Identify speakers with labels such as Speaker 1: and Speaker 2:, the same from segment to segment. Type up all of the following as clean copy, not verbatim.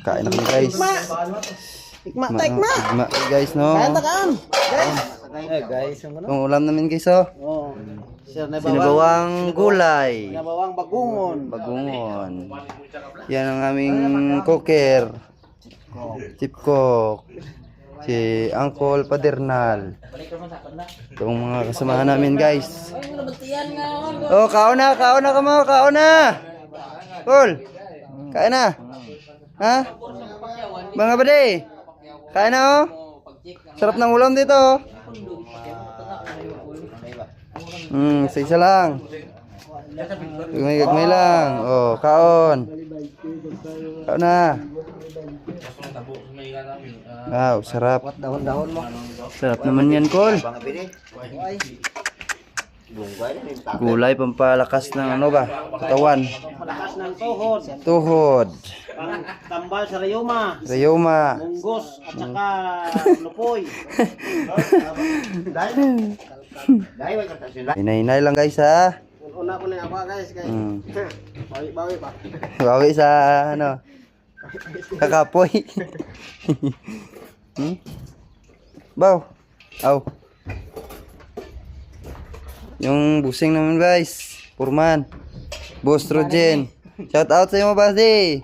Speaker 1: Kain na kami guys.
Speaker 2: Ikma ta ikma.
Speaker 1: Ikma guys no.
Speaker 2: Kain ta kaan.
Speaker 3: Guys, yung ano?
Speaker 1: Ang ulam namin guys oh.
Speaker 2: Oh.
Speaker 1: Sinabawang gulay.
Speaker 2: Sinabawang bagungon.
Speaker 1: Bagungon. Yan ang aming cooker. Chip cook. Si Uncle Padernal. Itong mga kasamahan namin guys. Oh, kaon na ka mo, kaon na. Cool. Kain na. Ha? Mga bade. Kain na oh. Sarap ng ulam dito oh. Isa lang. Gagmay lang. Oh, kaon. Kaon na. Wow, sarap.
Speaker 2: Dahon-dahon mo.
Speaker 1: Sarap naman yan, Col. Gulay pampalakas ng ano ba? Katawan.
Speaker 2: Malakas ng tuhod.
Speaker 1: Tuhod.
Speaker 2: Tambal sa rayuma.
Speaker 1: Rayuma.
Speaker 2: Munggos at saka lupoy.
Speaker 1: Hinay-hinay lang guys ha.
Speaker 2: Una ko na ako guys. Bawi pa.
Speaker 1: Bawi sa ano. Kakapoy. Baw. Aw. Yung busing naman guys. Purman. Boss Trojen. Shout out sa iyo Basti.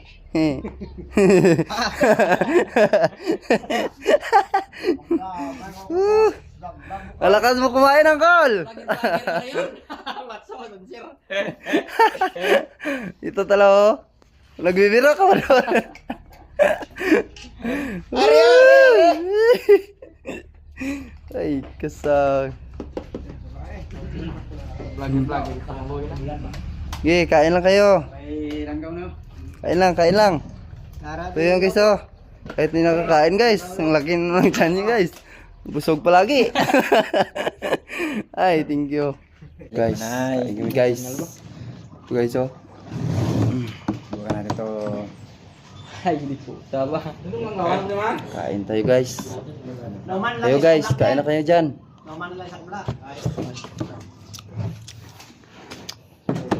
Speaker 1: Alakas mo kumain ng kol. Ito tala oh. Nagbibiro ka ba doon? Ay, kasag. Okay, kain lang kayo. Kain lang. Ito yung guys oh. Kahit hindi nakakain guys. Ang laki ng tiyan niyo guys. Busog palagi. Ay, thank you. Guys, thank you guys. Ito guys oh.
Speaker 3: Bukan na ito. Ay, hindi po. Tama.
Speaker 1: Kain tayo guys. Tayo guys, kain na kayo dyan.
Speaker 2: Naman lang sa kabla.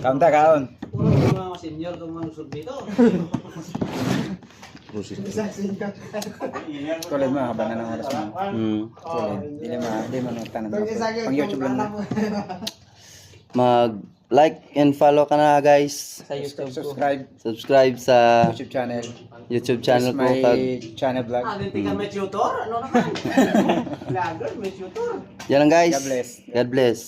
Speaker 3: Kaon ta, kaon.
Speaker 2: Puro mga senior itong mga nusod dito.
Speaker 3: Tulad mo, habang na ng oras mo. Tulad. Hindi mo nagtanan. Pang YouTube lang na.
Speaker 1: Mag-like and follow ka na guys.
Speaker 3: Sa YouTube. Subscribe.
Speaker 1: Subscribe sa
Speaker 3: YouTube channel.
Speaker 1: YouTube channel ko.
Speaker 3: This my channel vlog.
Speaker 2: Tingnan may tutor? Ano naman? Vlogger, may tutor.
Speaker 1: Yan lang guys.
Speaker 3: God bless.
Speaker 1: God bless.